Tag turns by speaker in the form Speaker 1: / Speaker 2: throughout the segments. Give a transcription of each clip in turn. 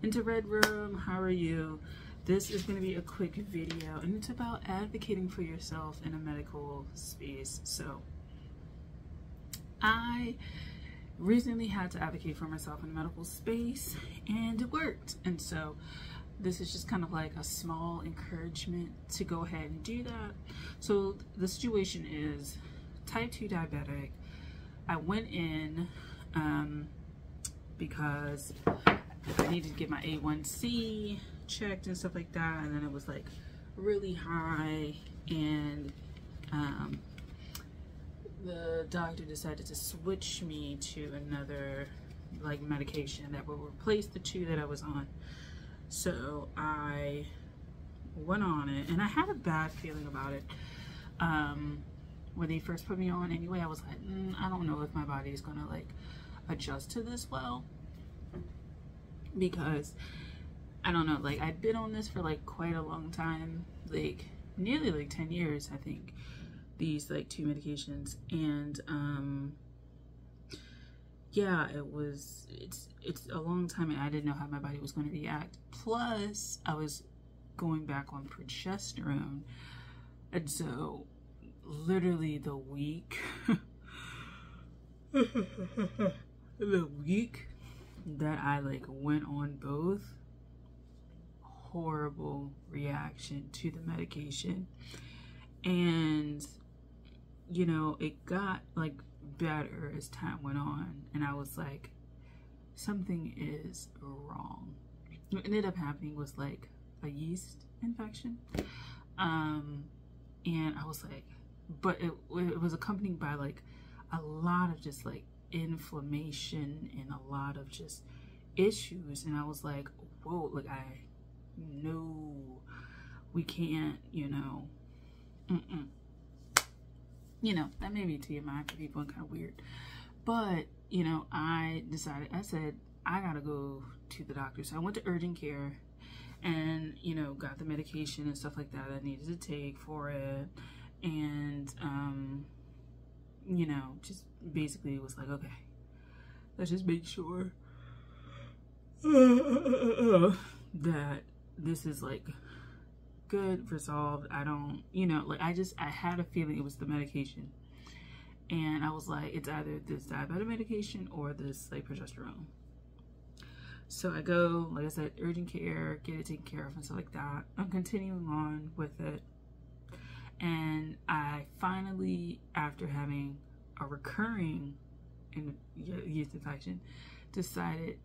Speaker 1: into Red Room. How are you? This is going to be a quick video, and it's about advocating for yourself in a medical space. So I recently had to advocate for myself in a medical space, and it worked. And so this is just kind of like a small encouragement to go ahead and do that. So the situation is type 2 diabetic. I went in because I needed to get my A1C checked and stuff like that, and then it was like really high, and the doctor decided to switch me to another like medication that would replace the two that I was on. So I went on it, and I had a bad feeling about it when they first put me on. Anyway, I was like, I don't know if my body is gonna like adjust to this well, because I don't know, like I'd been on this for like quite a long time, like nearly like 10 years, I think, these like two medications. And yeah, it's a long time, and I didn't know how my body was going to react. Plus I was going back on progesterone, and so literally the week the week that I like went on both, horrible reaction to the medication. And you know, it got like better as time went on, and I was like, something is wrong. What ended up happening was like a yeast infection, and I was like, but it was accompanied by like a lot of just like inflammation and a lot of just issues. And I was like, whoa, like no, we can't, you know, you know, that may be TMI for people and kind of weird, but you know, I said I gotta go to the doctor. So I went to urgent care, and you know, got the medication and stuff like that I needed to take for it. And you know, just basically it was like, okay, let's just make sure that this is like good, resolved. I don't, you know, like I had a feeling it was the medication, and I was like, it's either this diabetic medication or this like progesterone. So I go, like I said, urgent care, get it taken care of and stuff like that. I'm continuing on with it, and I finally, after having a recurring yeast infection, decided,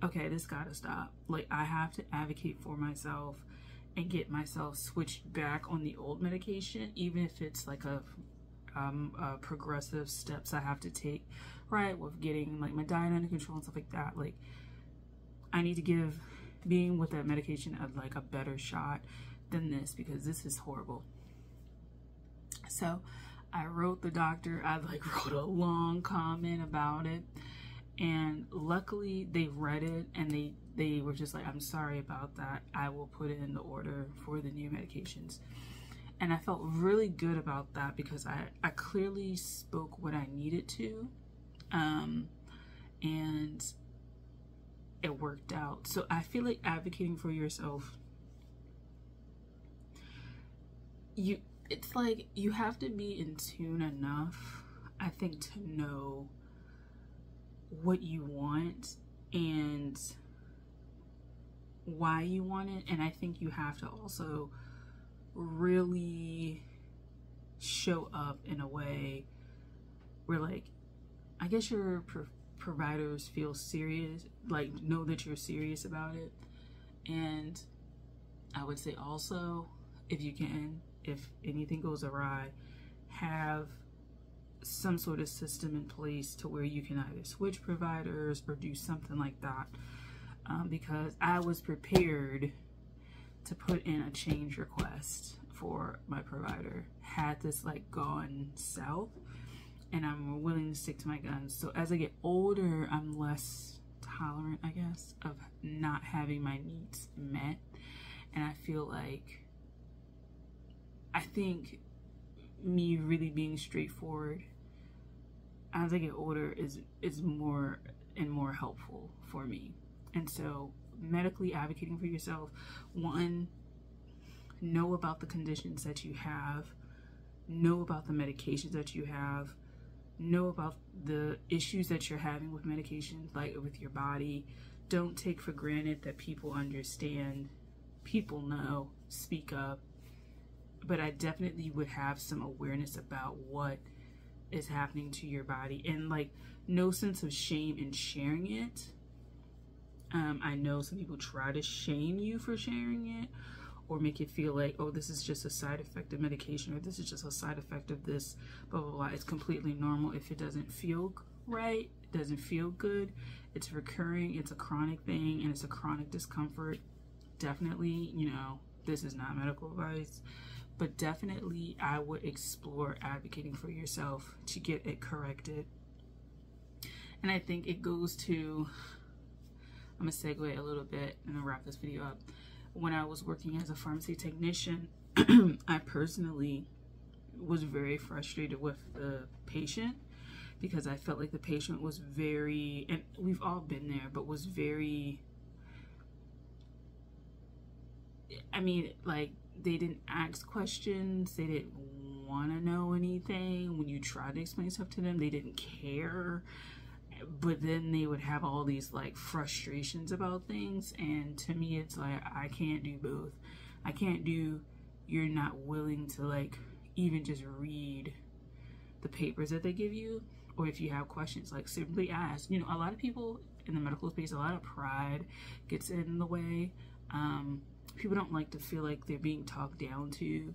Speaker 1: okay, this gotta stop. Like I have to advocate for myself and get myself switched back on the old medication, even if it's like a progressive steps I have to take, right, with getting like my diet under control and stuff like that. Like I need to give being with that medication a better shot than this, because this is horrible. So I wrote the doctor, I like wrote a long comment about it, and luckily they read it, and they were just like, I'm sorry about that, I will put it in the order for the new medications. And I felt really good about that, because I clearly spoke what I needed to, and it worked out. So I feel like advocating for yourself, it's like you have to be in tune enough, I think, to know what you want and why you want it. And I think you have to also really show up in a way where, like, I guess your providers feel serious, like know that you're serious about it. And I would say also, if you can, if anything goes awry, have some sort of system in place to where you can either switch providers or do something like that, because I was prepared to put in a change request for my provider had this like gone south, and I'm willing to stick to my guns. So as I get older, I'm less tolerant, I guess, of not having my needs met. And I feel like, I think me really being straightforward as I get older is more and more helpful for me. And so medically advocating for yourself, one, know about the conditions that you have, know about the medications that you have, know about the issues that you're having with medication, like with your body. Don't take for granted that people understand, people know, speak up. But I definitely would have some awareness about what is happening to your body, and like no sense of shame in sharing it. I know some people try to shame you for sharing it, or make it feel like, oh, this is just a side effect of medication, or this is just a side effect of this, blah, blah, blah. It's completely normal if it doesn't feel right, it doesn't feel good, it's recurring, it's a chronic thing, and it's a chronic discomfort. Definitely, you know, this is not medical advice, but definitely I would explore advocating for yourself to get it corrected. And I think it goes to, I'm gonna segue a little bit and then wrap this video up. When I was working as a pharmacy technician, I personally was very frustrated with the patient, because I felt like the patient was very, and we've all been there, but was very, I mean, like, they didn't ask questions, they didn't want to know anything. When you tried to explain stuff to them, they didn't care. But then they would have all these like frustrations about things, and to me it's like, I can't do both. I can't do, you're not willing to like even just read the papers that they give you, or if you have questions, like simply ask. You know, a lot of people in the medical space, a lot of pride gets in the way. People don't like to feel like they're being talked down to,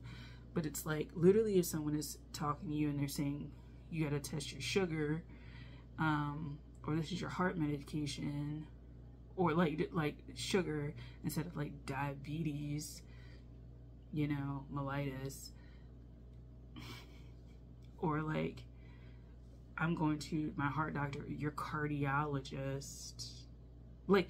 Speaker 1: but it's like literally if someone is talking to you and they're saying you got to test your sugar, or this is your heart medication, or like sugar instead of like diabetes, you know, mellitus, or like I'm going to my heart doctor, your cardiologist. Like,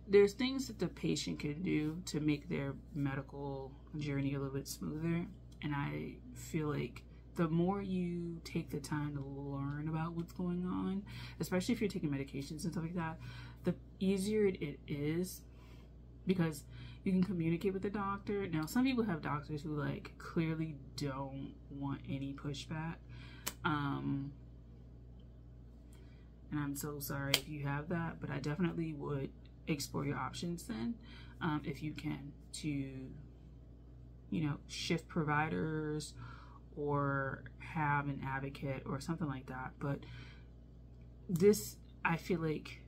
Speaker 1: there's things that the patient can do to make their medical journey a little bit smoother, and I feel like the more you take the time to learn about what's going on, especially if you're taking medications and stuff like that, the easier it is, because you can communicate with the doctor. Now, some people have doctors who like clearly don't want any pushback. And I'm so sorry if you have that, but I definitely would explore your options then, if you can, to, you know, shift providers or have an advocate or something like that. But this, I feel like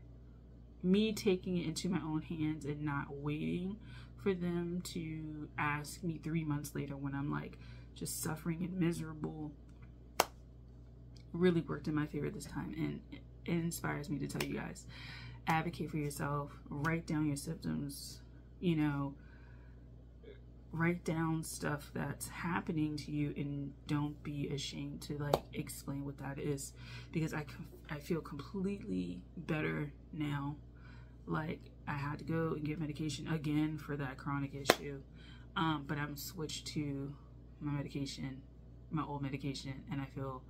Speaker 1: me taking it into my own hands and not waiting for them to ask me 3 months later when I'm like just suffering and miserable, really worked in my favor this time. And it inspires me to tell you guys, advocate for yourself, write down your symptoms, you know, write down stuff that's happening to you, and don't be ashamed to like explain what that is, because I feel completely better now. Like, I had to go and get medication again for that chronic issue, but I'm switched to my medication, my old medication, and I feel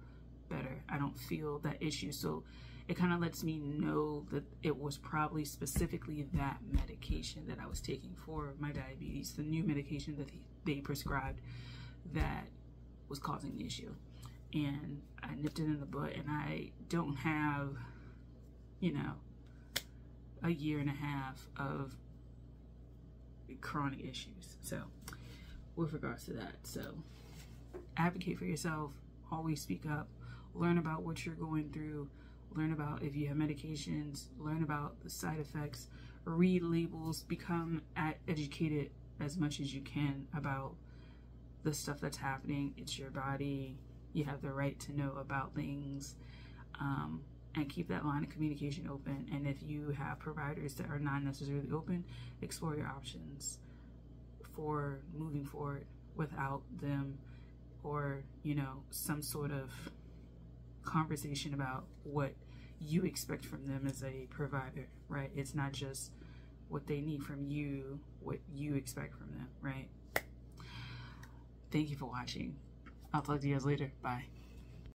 Speaker 1: better. I don't feel that issue, so it kind of lets me know that it was probably specifically that medication that I was taking for my diabetes, the new medication that they prescribed, that was causing the issue. And I nipped it in the butt, and I don't have, you know, a 1.5 years of chronic issues. So with regards to that, so advocate for yourself, always speak up, learn about what you're going through, learn about if you have medications, learn about the side effects, read labels, become educated as much as you can about the stuff that's happening. It's your body. You have the right to know about things, and keep that line of communication open. And if you have providers that are not necessarily open, explore your options for moving forward without them, or, you know, some sort of conversation about what you expect from them as a provider, right? It's not just what they need from you, what you expect from them, right? Thank you for watching. I'll talk to you guys later. Bye.